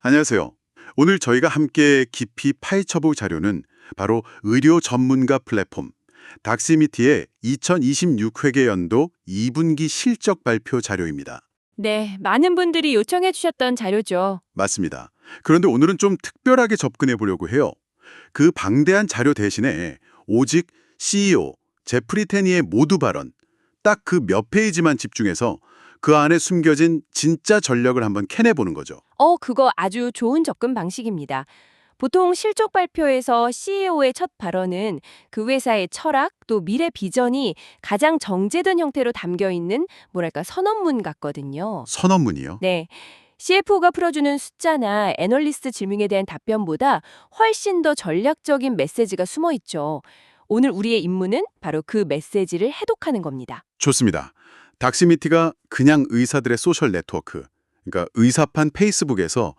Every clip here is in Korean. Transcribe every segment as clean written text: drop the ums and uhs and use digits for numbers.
안녕하세요. 오늘 저희가 함께 깊이 파헤쳐볼 자료는 바로 의료 전문가 플랫폼 닥시미티의 2026 회계연도 2분기 실적 발표 자료입니다. 네, 많은 분들이 요청해 주셨던 자료죠. 맞습니다. 그런데 오늘은 좀 특별하게 접근해 보려고 해요. 그 방대한 자료 대신에 오직 CEO, 제프리 테니의 모두 발언, 딱 그 몇 페이지만 집중해서 그 안에 숨겨진 진짜 전력을 한번 캐내보는 거죠. 그거 아주 좋은 접근 방식입니다. 보통 실적 발표에서 CEO의 첫 발언은 그 회사의 철학 또 미래 비전이 가장 정제된 형태로 담겨 있는 뭐랄까 선언문 같거든요. 선언문이요. 네. CFO가 풀어주는 숫자나 애널리스트 질문에 대한 답변보다 훨씬 더 전략적인 메시지가 숨어 있죠. 오늘 우리의 임무는 바로 그 메시지를 해독하는 겁니다. 좋습니다. 닥시미티가 그냥 의사들의 소셜 네트워크, 그러니까 의사판 페이스북에서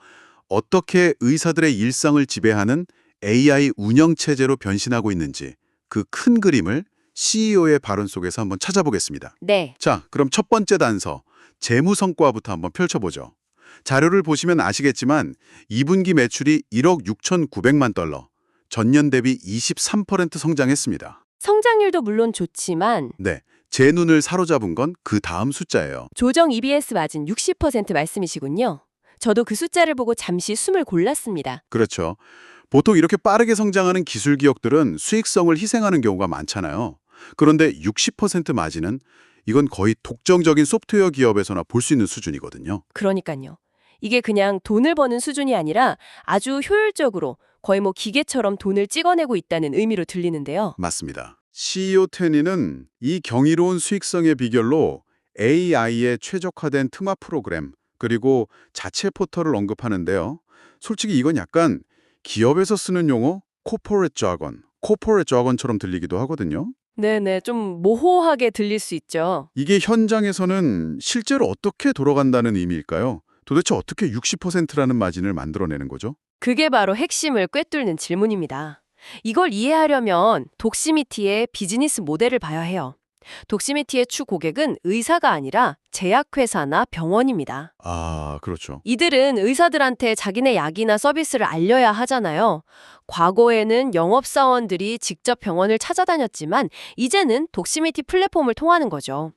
어떻게 의사들의 일상을 지배하는 AI 운영체제로 변신하고 있는지 그 큰 그림을 CEO의 발언 속에서 한번 찾아보겠습니다. 네. 자, 그럼 첫 번째 단서, 재무 성과부터 한번 펼쳐보죠. 자료를 보시면 아시겠지만 2분기 매출이 1억 6,900만 달러, 전년 대비 23% 성장했습니다. 성장률도 물론 좋지만 네, 제 눈을 사로잡은 건 그 다음 숫자예요. 조정 EBS 마진 60% 말씀이시군요. 저도 그 숫자를 보고 잠시 숨을 골랐습니다. 그렇죠. 보통 이렇게 빠르게 성장하는 기술 기업들은 수익성을 희생하는 경우가 많잖아요. 그런데 60% 마진은 이건 거의 독점적인 소프트웨어 기업에서나 볼 수 있는 수준이거든요. 그러니까요. 이게 그냥 돈을 버는 수준이 아니라 아주 효율적으로 거의 뭐 기계처럼 돈을 찍어내고 있다는 의미로 들리는데요. 맞습니다. CEO 테니는 이 경이로운 수익성의 비결로 AI에 최적화된 트마 프로그램 그리고 자체 포털을 언급하는데요. 솔직히 이건 약간 기업에서 쓰는 용어 코퍼레트 자건처럼 들리기도 하거든요. 네네, 좀 모호하게 들릴 수 있죠. 이게 현장에서는 실제로 어떻게 돌아간다는 의미일까요? 도대체 어떻게 60%라는 마진을 만들어내는 거죠? 그게 바로 핵심을 꿰뚫는 질문입니다. 이걸 이해하려면 독시미티의 비즈니스 모델을 봐야 해요. 독시미티의 주 고객은 의사가 아니라 제약회사나 병원입니다. 아, 그렇죠. 이들은 의사들한테 자기네 약이나 서비스를 알려야 하잖아요. 과거에는 영업사원들이 직접 병원을 찾아다녔지만 이제는 독시미티 플랫폼을 통하는 거죠.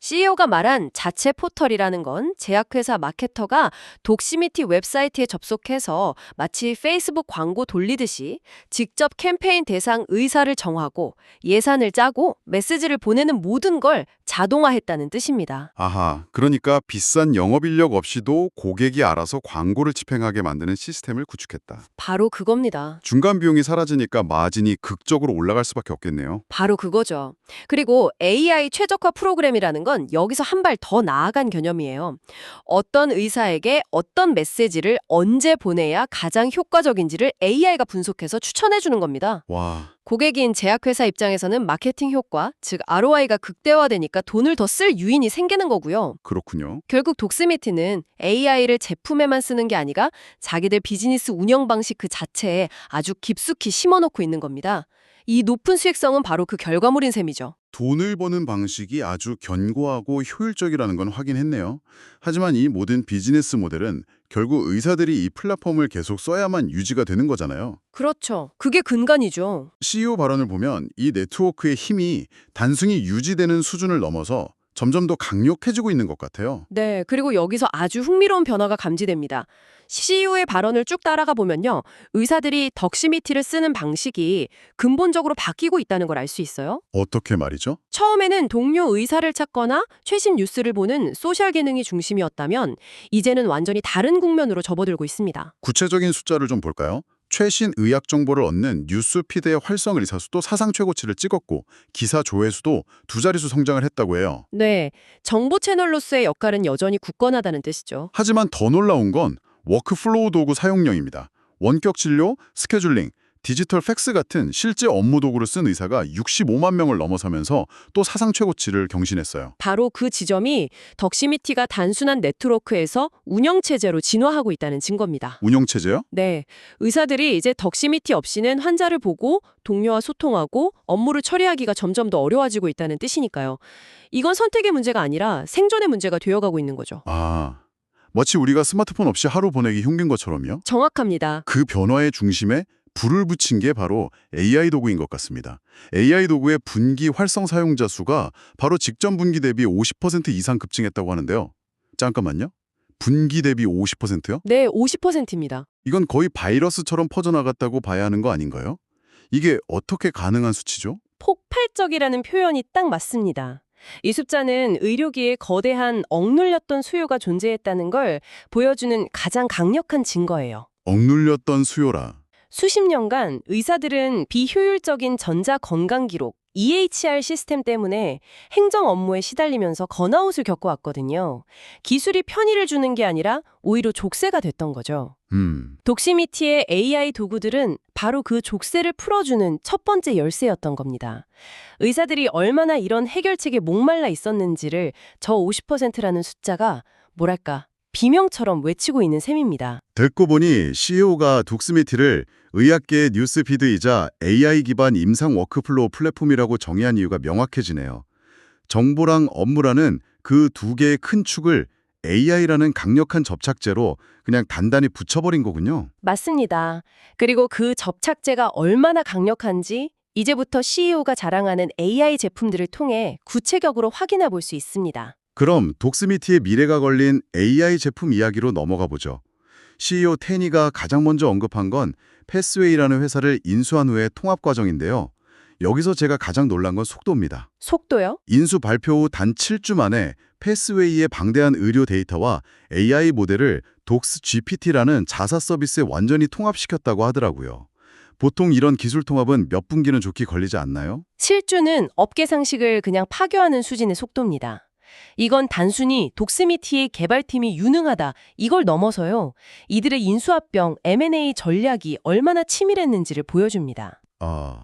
CEO가 말한 자체 포털이라는 건 제약회사 마케터가 독시미티 웹사이트에 접속해서 마치 페이스북 광고 돌리듯이 직접 캠페인 대상 의사를 정하고 예산을 짜고 메시지를 보내는 모든 걸 자동화했다는 뜻입니다. 아하, 그러니까 비싼 영업인력 없이도 고객이 알아서 광고를 집행하게 만드는 시스템을 구축했다. 바로 그겁니다. 중간 비용이 사라지니까 마진이 극적으로 올라갈 수밖에 없겠네요. 바로 그거죠. 그리고 AI 최적화 프로그램이라는 건 여기서 한 발 더 나아간 개념이에요. 어떤 의사에게 어떤 메시지를 언제 보내야 가장 효과적인지를 AI가 분석해서 추천해 주는 겁니다. 와, 고객인 제약회사 입장에서는 마케팅 효과, 즉 ROI가 극대화되니까 돈을 더 쓸 유인이 생기는 거고요. 그렇군요. 결국 독스미트는 AI를 제품에만 쓰는 게 아니라 자기들 비즈니스 운영 방식 그 자체에 아주 깊숙이 심어놓고 있는 겁니다. 이 높은 수익성은 바로 그 결과물인 셈이죠. 돈을 버는 방식이 아주 견고하고 효율적이라는 건 확인했네요. 하지만 이 모든 비즈니스 모델은 결국 의사들이 이 플랫폼을 계속 써야만 유지가 되는 거잖아요. 그렇죠. 그게 근간이죠. CEO 발언을 보면 이 네트워크의 힘이 단순히 유지되는 수준을 넘어서 점점 더 강력해지고 있는 것 같아요. 네, 그리고 여기서 아주 흥미로운 변화가 감지됩니다. CEO의 발언을 쭉 따라가 보면요. 의사들이 덕시미티를 쓰는 방식이 근본적으로 바뀌고 있다는 걸 알 수 있어요. 어떻게 말이죠? 처음에는 동료 의사를 찾거나 최신 뉴스를 보는 소셜 기능이 중심이었다면 이제는 완전히 다른 국면으로 접어들고 있습니다. 구체적인 숫자를 좀 볼까요? 최신 의학 정보를 얻는 뉴스 피드의 활성 의사 수도 사상 최고치를 찍었고 기사 조회수도 두 자릿수 성장을 했다고 해요. 네, 정보 채널로서의 역할은 여전히 굳건하다는 뜻이죠. 하지만 더 놀라운 건 워크플로우 도구 사용량입니다. 원격 진료, 스케줄링, 디지털 팩스 같은 실제 업무 도구를 쓴 의사가 65만 명을 넘어서면서 또 사상 최고치를 경신했어요. 바로 그 지점이 덕시미티가 단순한 네트워크에서 운영체제로 진화하고 있다는 증거입니다. 운영체제요? 네, 의사들이 이제 덕시미티 없이는 환자를 보고 동료와 소통하고 업무를 처리하기가 점점 더 어려워지고 있다는 뜻이니까요. 이건 선택의 문제가 아니라 생존의 문제가 되어가고 있는 거죠. 아, 마치 우리가 스마트폰 없이 하루 보내기 힘든 것처럼요. 정확합니다. 그 변화의 중심에 불을 붙인 게 바로 AI 도구인 것 같습니다. AI 도구의 분기 활성 사용자 수가 바로 직전 분기 대비 50% 이상 급증했다고 하는데요. 잠깐만요. 분기 대비 50%요? 네, 50%입니다. 이건 거의 바이러스처럼 퍼져나갔다고 봐야 하는 거 아닌가요? 이게 어떻게 가능한 수치죠? 폭발적이라는 표현이 딱 맞습니다. 이 숫자는 의료기에 거대한 억눌렸던 수요가 존재했다는 걸 보여주는 가장 강력한 증거예요. 억눌렸던 수요라. 수십 년간 의사들은 비효율적인 전자 건강 기록, EHR 시스템 때문에 행정 업무에 시달리면서 번아웃을 겪어왔거든요. 기술이 편의를 주는 게 아니라 오히려 족쇄가 됐던 거죠. 독시미티의 AI 도구들은 바로 그 족쇄를 풀어주는 첫 번째 열쇠였던 겁니다. 의사들이 얼마나 이런 해결책에 목말라 있었는지를 저 50%라는 숫자가 뭐랄까 비명처럼 외치고 있는 셈입니다. 듣고 보니 CEO가 독스미티를 의학계의 뉴스피드이자 AI 기반 임상 워크플로우 플랫폼이라고 정의한 이유가 명확해지네요. 정보랑 업무라는 그 두 개의 큰 축을 AI라는 강력한 접착제로 그냥 단단히 붙여버린 거군요. 맞습니다. 그리고 그 접착제가 얼마나 강력한지 이제부터 CEO가 자랑하는 AI 제품들을 통해 구체적으로 확인해 볼 수 있습니다. 그럼 독스미티의 미래가 걸린 AI 제품 이야기로 넘어가 보죠. CEO 테니가 가장 먼저 언급한 건 패스웨이라는 회사를 인수한 후의 통합 과정인데요. 여기서 제가 가장 놀란 건 속도입니다. 속도요? 인수 발표 후 단 7주 만에 패스웨이의 방대한 의료 데이터와 AI 모델을 독스GPT라는 자사 서비스에 완전히 통합시켰다고 하더라고요. 보통 이런 기술 통합은 몇 분기는 좋게 걸리지 않나요? 실주는 업계 상식을 그냥 파괴하는 수준의 속도입니다. 이건 단순히 독스미티의 개발팀이 유능하다 이걸 넘어서요. 이들의 인수합병, M&A 전략이 얼마나 치밀했는지를 보여줍니다.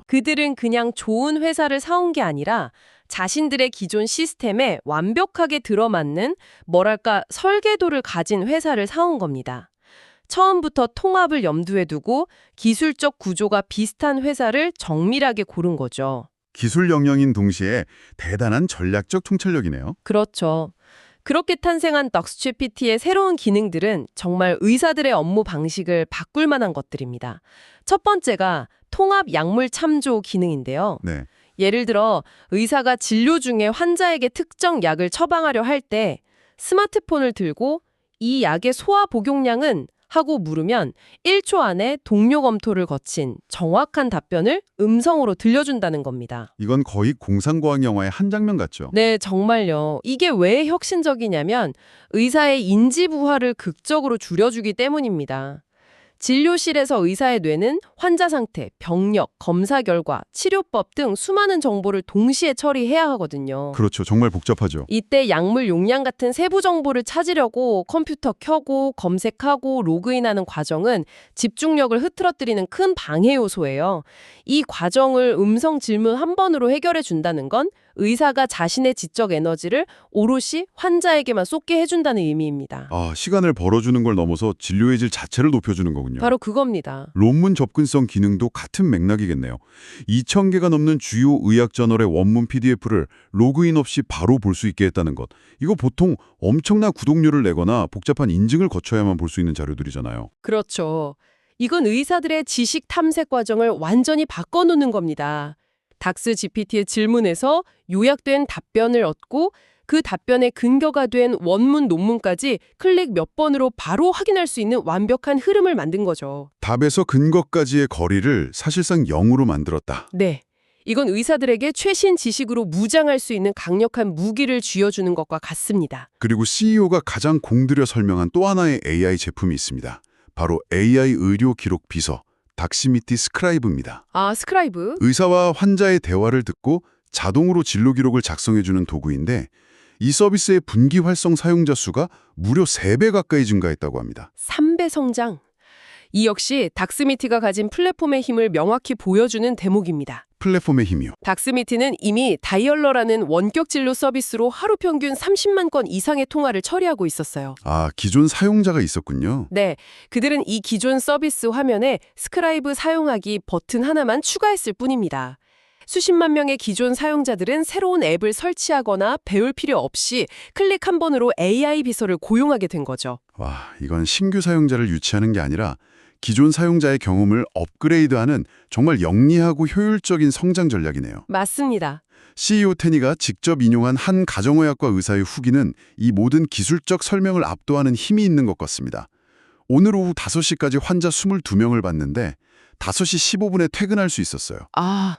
그들은 그냥 좋은 회사를 사온 게 아니라 자신들의 기존 시스템에 완벽하게 들어맞는 뭐랄까 설계도를 가진 회사를 사온 겁니다. 처음부터 통합을 염두에 두고 기술적 구조가 비슷한 회사를 정밀하게 고른 거죠. 기술 영역인 동시에 대단한 전략적 통찰력이네요. 그렇죠. 그렇게 탄생한 덕스GPT의 새로운 기능들은 정말 의사들의 업무 방식을 바꿀 만한 것들입니다. 첫 번째가 통합 약물 참조 기능인데요. 네. 예를 들어 의사가 진료 중에 환자에게 특정 약을 처방하려 할 때 스마트폰을 들고 이 약의 소화 복용량은 하고 물으면 1초 안에 동료 검토를 거친 정확한 답변을 음성으로 들려준다는 겁니다. 이건 거의 공상과학 영화의 한 장면 같죠? 네, 정말요. 이게 왜 혁신적이냐면 의사의 인지 부하를 극적으로 줄여주기 때문입니다. 진료실에서 의사의 뇌는 환자 상태, 병력, 검사 결과, 치료법 등 수많은 정보를 동시에 처리해야 하거든요. 그렇죠. 정말 복잡하죠. 이때 약물 용량 같은 세부 정보를 찾으려고 컴퓨터 켜고 검색하고 로그인하는 과정은 집중력을 흐트러뜨리는 큰 방해 요소예요. 이 과정을 음성 질문 한 번으로 해결해 준다는 건 의사가 자신의 지적 에너지를 오롯이 환자에게만 쏟게 해준다는 의미입니다. 시간을 벌어주는 걸 넘어서 진료의 질 자체를 높여주는 거군요. 바로 그겁니다. 논문 접근성 기능도 같은 맥락이겠네요. 2,000개가 넘는 주요 의학 저널의 원문 PDF를 로그인 없이 바로 볼 수 있게 했다는 것. 이거 보통 엄청난 구독료를 내거나 복잡한 인증을 거쳐야만 볼 수 있는 자료들이잖아요. 그렇죠. 이건 의사들의 지식 탐색 과정을 완전히 바꿔놓는 겁니다. 닥스GPT의 질문에서 요약된 답변을 얻고 그 답변의 근거가 된 원문 논문까지 클릭 몇 번으로 바로 확인할 수 있는 완벽한 흐름을 만든 거죠. 답에서 근거까지의 거리를 사실상 0으로 만들었다. 네. 이건 의사들에게 최신 지식으로 무장할 수 있는 강력한 무기를 쥐어주는 것과 같습니다. 그리고 CEO가 가장 공들여 설명한 또 하나의 AI 제품이 있습니다. 바로 AI 의료 기록 비서, 닥시미티 스크라이브입니다. 스크라이브? 의사와 환자의 대화를 듣고 자동으로 진료 기록을 작성해주는 도구인데 이 서비스의 분기 활성 사용자 수가 무려 3배 가까이 증가했다고 합니다. 3배 성장. 이 역시 닥스미티가 가진 플랫폼의 힘을 명확히 보여주는 대목입니다. 플랫폼의 힘이요. 닥스미티는 이미 다이얼러라는 원격 진료 서비스로 하루 평균 30만 건 이상의 통화를 처리하고 있었어요. 기존 사용자가 있었군요. 네, 그들은 이 기존 서비스 화면에 스크라이브 사용하기 버튼 하나만 추가했을 뿐입니다. 수십만 명의 기존 사용자들은 새로운 앱을 설치하거나 배울 필요 없이 클릭 한 번으로 AI 비서를 고용하게 된 거죠. 와, 이건 신규 사용자를 유치하는 게 아니라 기존 사용자의 경험을 업그레이드하는 정말 영리하고 효율적인 성장 전략이네요. 맞습니다. CEO 테니가 직접 인용한 한 가정의학과 의사의 후기는 이 모든 기술적 설명을 압도하는 힘이 있는 것 같습니다. 오늘 오후 5시까지 환자 22명을 봤는데 5시 15분에 퇴근할 수 있었어요. 아,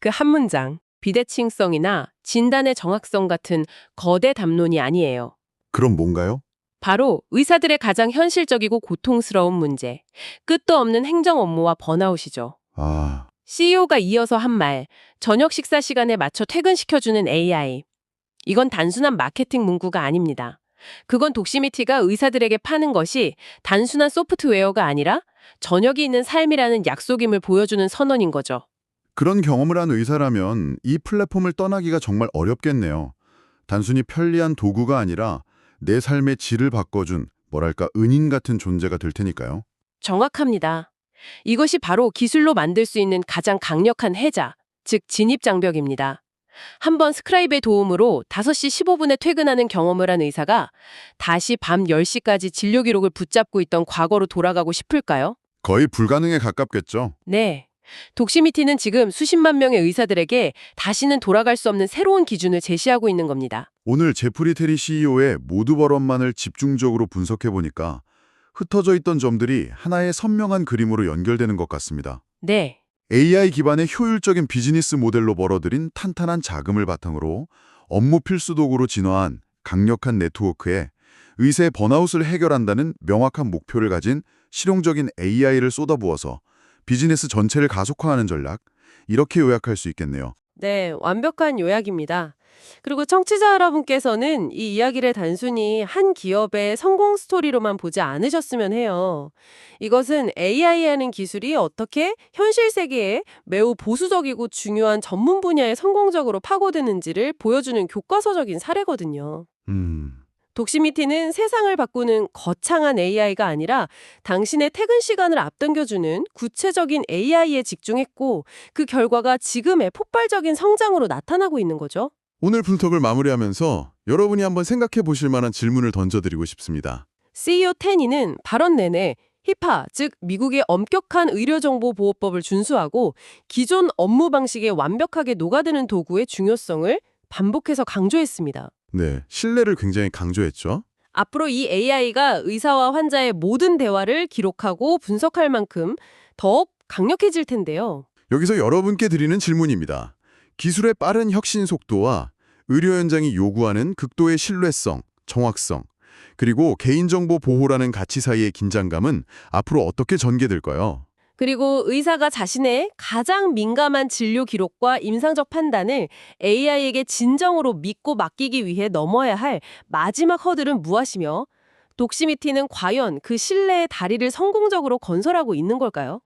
그 한 문장. 비대칭성이나 진단의 정확성 같은 거대 담론이 아니에요. 그럼 뭔가요? 바로 의사들의 가장 현실적이고 고통스러운 문제. 끝도 없는 행정 업무와 번아웃이죠. 아, CEO가 이어서 한 말, 저녁 식사 시간에 맞춰 퇴근시켜주는 AI. 이건 단순한 마케팅 문구가 아닙니다. 그건 독시미티가 의사들에게 파는 것이 단순한 소프트웨어가 아니라 저녁이 있는 삶이라는 약속임을 보여주는 선언인 거죠. 그런 경험을 한 의사라면 이 플랫폼을 떠나기가 정말 어렵겠네요. 단순히 편리한 도구가 아니라 내 삶의 질을 바꿔준 뭐랄까 은인 같은 존재가 될 테니까요. 정확합니다. 이것이 바로 기술로 만들 수 있는 가장 강력한 해자, 즉 진입장벽입니다. 한번 스크라이브의 도움으로 5시 15분에 퇴근하는 경험을 한 의사가 다시 밤 10시까지 진료 기록을 붙잡고 있던 과거로 돌아가고 싶을까요? 거의 불가능에 가깝겠죠. 네. 독시미티는 지금 수십만 명의 의사들에게 다시는 돌아갈 수 없는 새로운 기준을 제시하고 있는 겁니다. 오늘 제프리 테리 CEO의 모두 발언만을 집중적으로 분석해보니까 흩어져 있던 점들이 하나의 선명한 그림으로 연결되는 것 같습니다. 네. AI 기반의 효율적인 비즈니스 모델로 벌어들인 탄탄한 자금을 바탕으로 업무 필수 도구로 진화한 강력한 네트워크에 의사의 번아웃을 해결한다는 명확한 목표를 가진 실용적인 AI를 쏟아부어서 비즈니스 전체를 가속화하는 전략, 이렇게 요약할 수 있겠네요. 네, 완벽한 요약입니다. 그리고 청취자 여러분께서는 이 이야기를 단순히 한 기업의 성공 스토리로만 보지 않으셨으면 해요. 이것은 AI라는 기술이 어떻게 현실 세계에 매우 보수적이고 중요한 전문 분야에 성공적으로 파고드는지를 보여주는 교과서적인 사례거든요. 독시미티는 세상을 바꾸는 거창한 AI가 아니라 당신의 퇴근 시간을 앞당겨주는 구체적인 AI에 집중했고 그 결과가 지금의 폭발적인 성장으로 나타나고 있는 거죠. 오늘 분석을 마무리하면서 여러분이 한번 생각해 보실 만한 질문을 던져드리고 싶습니다. CEO 테니는 발언 내내 히파, 즉 미국의 엄격한 의료정보보호법을 준수하고 기존 업무 방식에 완벽하게 녹아드는 도구의 중요성을 반복해서 강조했습니다. 네, 신뢰를 굉장히 강조했죠. 앞으로 이 AI가 의사와 환자의 모든 대화를 기록하고 분석할 만큼 더욱 강력해질 텐데요. 여기서 여러분께 드리는 질문입니다. 기술의 빠른 혁신 속도와 의료 현장이 요구하는 극도의 신뢰성, 정확성, 그리고 개인정보 보호라는 가치 사이의 긴장감은 앞으로 어떻게 전개될까요? 그리고 의사가 자신의 가장 민감한 진료 기록과 임상적 판단을 AI에게 진정으로 믿고 맡기기 위해 넘어야 할 마지막 허들은 무엇이며 독시미티는 과연 그 신뢰의 다리를 성공적으로 건설하고 있는 걸까요?